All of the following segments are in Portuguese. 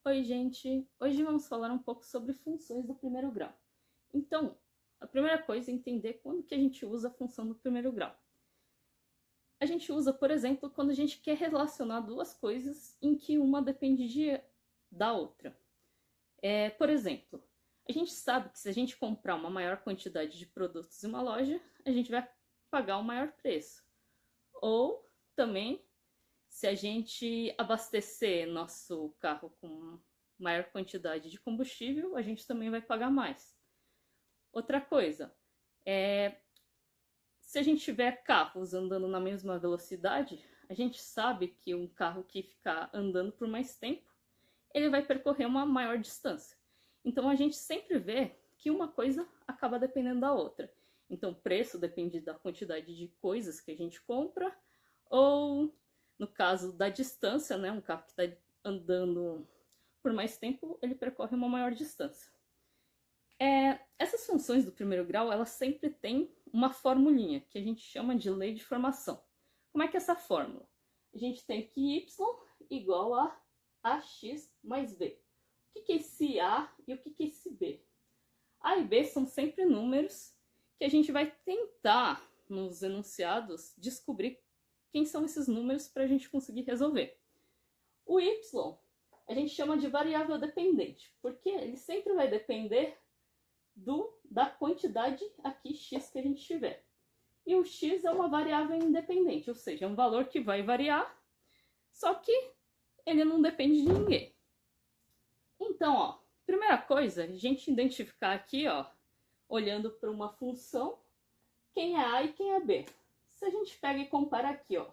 Oi, gente! Hoje vamos falar um pouco sobre funções do primeiro grau. Então, a primeira coisa é entender quando que a gente usa a função do primeiro grau. A gente usa, por exemplo, quando a gente quer relacionar duas coisas em que uma depende da outra. Por exemplo, a gente sabe que se a gente comprar uma maior quantidade de produtos em uma loja, a gente vai pagar um maior preço. Ou também, se a gente abastecer nosso carro com maior quantidade de combustível, a gente também vai pagar mais. Outra coisa, se a gente tiver carros andando na mesma velocidade, a gente sabe que um carro que ficar andando por mais tempo, ele vai percorrer uma maior distância. Então a gente sempre vê que uma coisa acaba dependendo da outra. Então o preço depende da quantidade de coisas que a gente compra, ou no caso da distância, né, um carro que está andando por mais tempo, ele percorre uma maior distância. Essas funções do primeiro grau, elas sempre têm uma formulinha, que a gente chama de lei de formação. Como é que é essa fórmula? A gente tem que y igual a ax mais b. O que é esse a e o que é esse b? A e b são sempre números que a gente vai tentar, nos enunciados, descobrir quem são esses números para a gente conseguir resolver. O y a gente chama de variável dependente, porque ele sempre vai depender da quantidade aqui x que a gente tiver. E o x é uma variável independente, ou seja, é um valor que vai variar, só que ele não depende de ninguém. Então, ó, primeira coisa, a gente identificar aqui, ó, olhando para uma função, quem é a e quem é b. Se a gente pega e compara aqui, ó,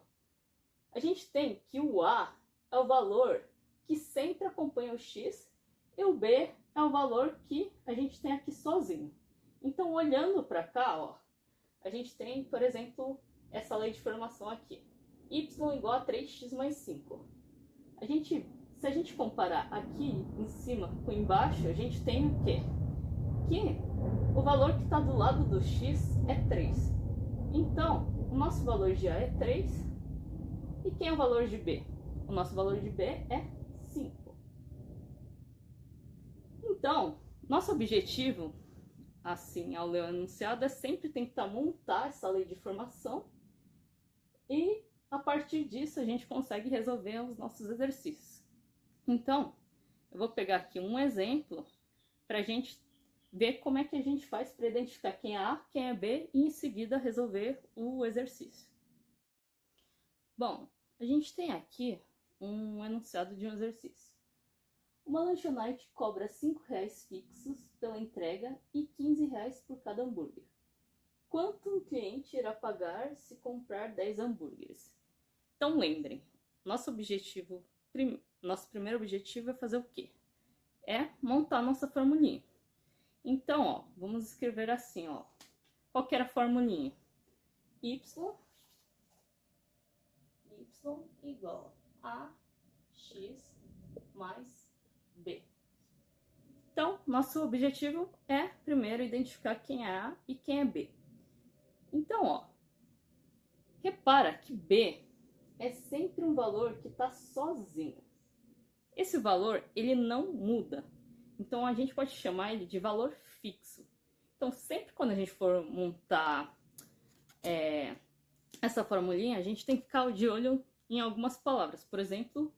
a gente tem que o a é o valor que sempre acompanha o x e o b é o valor que a gente tem aqui sozinho. Então, olhando para cá, ó, a gente tem, por exemplo, essa lei de formação aqui. Y igual a 3x mais 5. Se a gente comparar aqui em cima com embaixo, a gente tem o quê? Que o valor que está do lado do x é 3. Então, o nosso valor de A é 3. E quem é o valor de B? O nosso valor de B é 5. Então, nosso objetivo, assim, ao ler o enunciado, é sempre tentar montar essa lei de formação e, a partir disso, a gente consegue resolver os nossos exercícios. Então, eu vou pegar aqui um exemplo para a gente ver como é que a gente faz para identificar quem é A, quem é B e, em seguida, resolver o exercício. Bom, a gente tem aqui um enunciado de um exercício. Uma lanchonete cobra R$5 fixos pela entrega e R$15 por cada hambúrguer. Quanto um cliente irá pagar se comprar 10 hambúrgueres? Então lembrem, nosso primeiro objetivo é fazer o quê? É montar nossa formulinha. Então, ó, vamos escrever assim, ó. Qual que era a formulinha? Y igual a x mais b. Então, nosso objetivo é, primeiro, identificar quem é A e quem é B. Então, ó, repara que B é sempre um valor que está sozinho. Esse valor, ele não muda. Então, a gente pode chamar ele de valor fixo. Então, sempre quando a gente for montar essa formulinha, a gente tem que ficar de olho em algumas palavras. Por exemplo,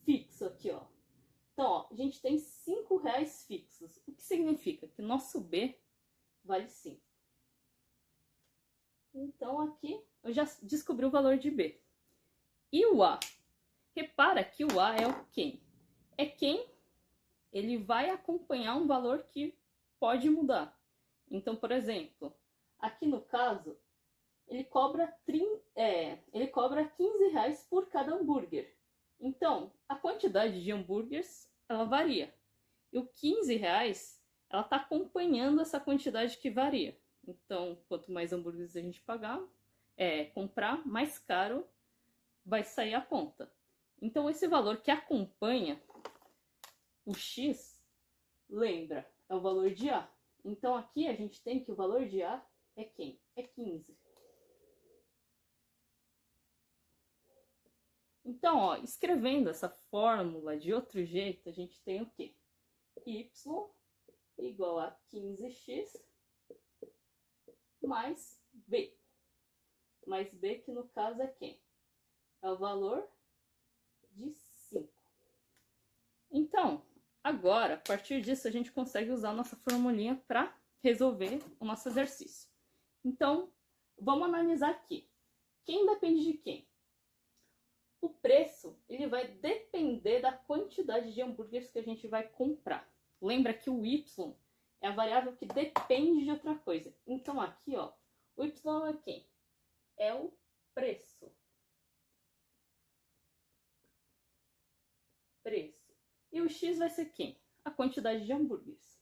fixo aqui, ó. Então, ó, a gente tem R$5 fixos. O que significa? Que nosso B vale 5. Então, aqui eu já descobri o valor de B. E o A? Repara que o A é o quem? É quem ele vai acompanhar um valor que pode mudar. Então, por exemplo, aqui no caso, ele cobra R$15 por cada hambúrguer. Então, a quantidade de hambúrgueres, ela varia. E o R$15, ela está acompanhando essa quantidade que varia. Então, quanto mais hambúrgueres a gente comprar, mais caro vai sair a conta. Então, esse valor que acompanha o X, lembra, é o valor de A. Então, aqui a gente tem que o valor de A é quem? É 15. Então, ó, escrevendo essa fórmula de outro jeito, a gente tem o quê? Y igual a 15x mais b. Mais b, que no caso é quem? É o valor de 5. Então, agora, a partir disso, a gente consegue usar a nossa formulinha para resolver o nosso exercício. Então, vamos analisar aqui. Quem depende de quem? O preço, ele vai depender da quantidade de hambúrgueres que a gente vai comprar. Lembra que o y é a variável que depende de outra coisa. Então, aqui, ó, o y é quem? É o preço. Preço. E o x vai ser quem? A quantidade de hambúrgueres.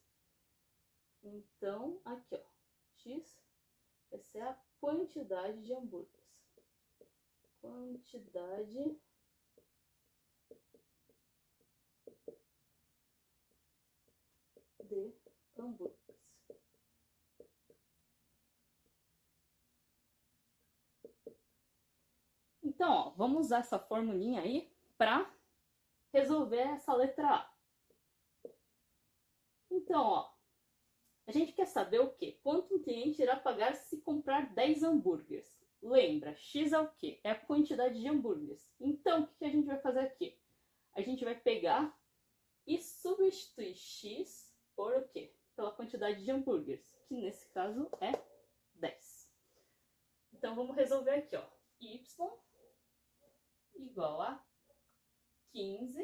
Então, aqui, ó, x vai ser a quantidade de hambúrgueres. Quantidade de hambúrgueres. Então, ó, vamos usar essa formulinha aí para resolver essa letra A. Então, ó, a gente quer saber o quê? Quanto um cliente irá pagar se comprar 10 hambúrgueres? Lembra, x é o quê? É a quantidade de hambúrgueres. Então, o que a gente vai fazer aqui? A gente vai pegar e substituir x por o quê? Pela quantidade de hambúrgueres, que nesse caso é 10. Então, vamos resolver aqui, ó. Y igual a 15.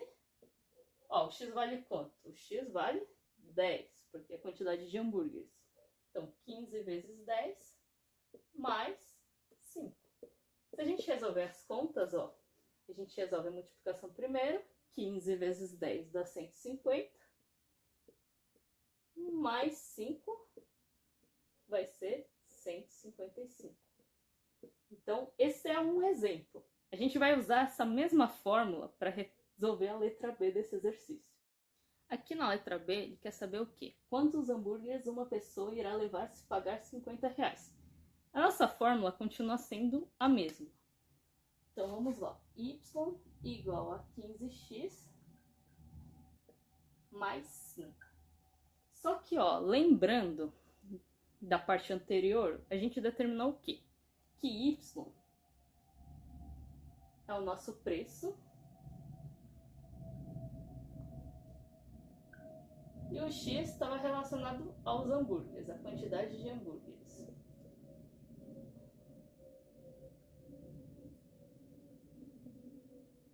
Ó, o x vale quanto? O x vale 10, porque é a quantidade de hambúrgueres. Então, 15 vezes 10 mais 5. Se a gente resolver as contas, ó, a gente resolve a multiplicação primeiro. 15 vezes 10 dá 150. Mais 5 vai ser 155. Então, esse é um exemplo. A gente vai usar essa mesma fórmula para resolver a letra B desse exercício. Aqui na letra B, ele quer saber o quê? Quantos hambúrgueres uma pessoa irá levar se pagar 50 reais? A nossa fórmula continua sendo a mesma. Então, vamos lá. Y igual a 15x mais 5. Só que, ó, lembrando da parte anterior, a gente determinou o quê? Que y é o nosso preço e o x estava relacionado aos hambúrgueres, a quantidade de hambúrgueres.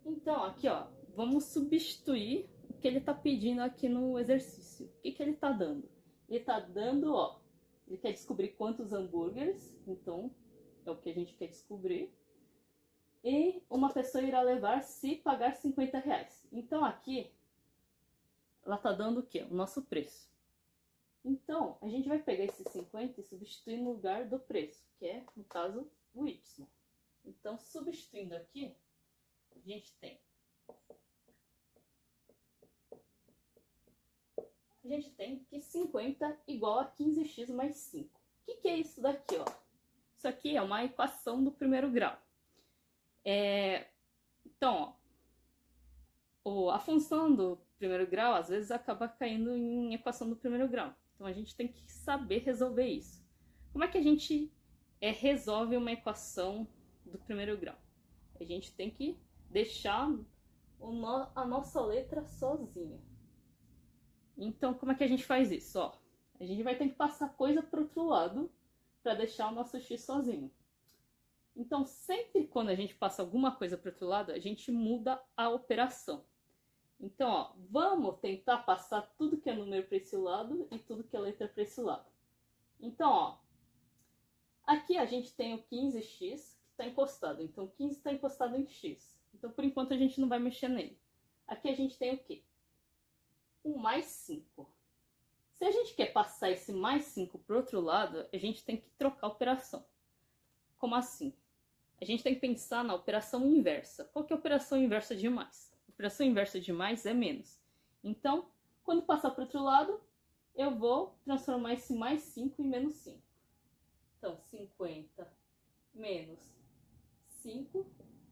Então, aqui, ó, vamos substituir o que ele está pedindo aqui no exercício. O que ele está dando? Ele está dando, ó, ele quer descobrir quantos hambúrgueres, então é o que a gente quer descobrir. E uma pessoa irá levar se pagar 50 reais. Então, aqui, ela está dando o quê? O nosso preço. Então, a gente vai pegar esse 50 e substituir no lugar do preço, que é, no caso, o y. Então, substituindo aqui, a gente tem que 50 igual a 15x mais 5. O que é isso daqui, ó? Isso aqui é uma equação do primeiro grau. Então, ó, a função do primeiro grau às vezes acaba caindo em equação do primeiro grau. Então, a gente tem que saber resolver isso. Como é que a gente resolve uma equação do primeiro grau? A gente tem que deixar a nossa letra sozinha. Então, como é que a gente faz isso? Ó, a gente vai ter que passar coisa para o outro lado para deixar o nosso x sozinho. Então, sempre quando a gente passa alguma coisa para o outro lado, a gente muda a operação. Então, ó, vamos tentar passar tudo que é número para esse lado e tudo que é letra para esse lado. Então, ó, aqui a gente tem o 15x que está encostado. Então, 15 está encostado em x. Então, por enquanto, a gente não vai mexer nele. Aqui a gente tem o quê? O mais 5. Se a gente quer passar esse mais 5 para o outro lado, a gente tem que trocar a operação. Como assim? A gente tem que pensar na operação inversa. Qual que é a operação inversa de mais? A operação inversa de mais é menos. Então, quando passar para o outro lado, eu vou transformar esse mais 5 em menos 5. Então, 50 menos 5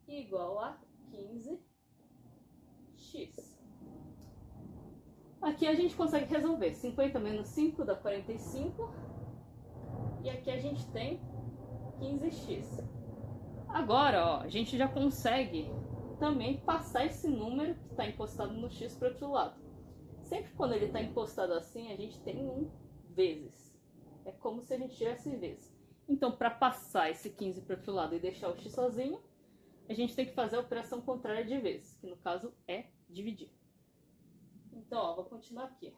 igual a 15x. Aqui a gente consegue resolver. 50 menos 5 dá 45. E aqui a gente tem 15x. Agora, ó, a gente já consegue também passar esse número que está encostado no x para o outro lado. Sempre quando ele está encostado assim, a gente tem um vezes. É como se a gente tivesse vezes. Então, para passar esse 15 para o outro lado e deixar o x sozinho, a gente tem que fazer a operação contrária de vezes, que no caso é dividir. Então, ó, vou continuar aqui.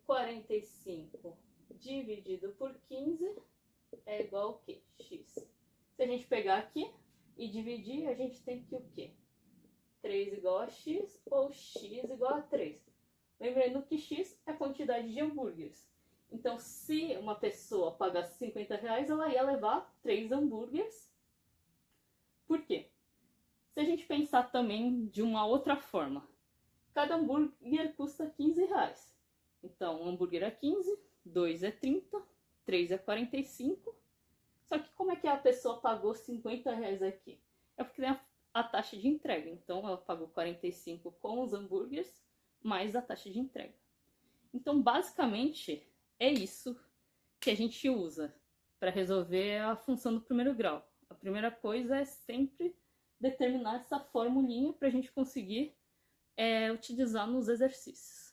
45 dividido por 15 é igual ao quê? X. Se a gente pegar aqui e dividir, a gente tem que o quê? 3 igual a x ou x igual a 3. Lembrando que x é a quantidade de hambúrgueres. Então, se uma pessoa pagasse 50 reais, ela ia levar 3 hambúrgueres. Por quê? Se a gente pensar também de uma outra forma, cada hambúrguer custa 15 reais. Então, um hambúrguer é 15, 2 é 30, 3 é 45. Só que como é que a pessoa pagou 50 reais aqui? É porque tem a taxa de entrega. Então, ela pagou 45 com os hambúrgueres, mais a taxa de entrega. Então, basicamente, é isso que a gente usa para resolver a função do primeiro grau. A primeira coisa é sempre determinar essa formulinha para a gente conseguir utilizar nos exercícios.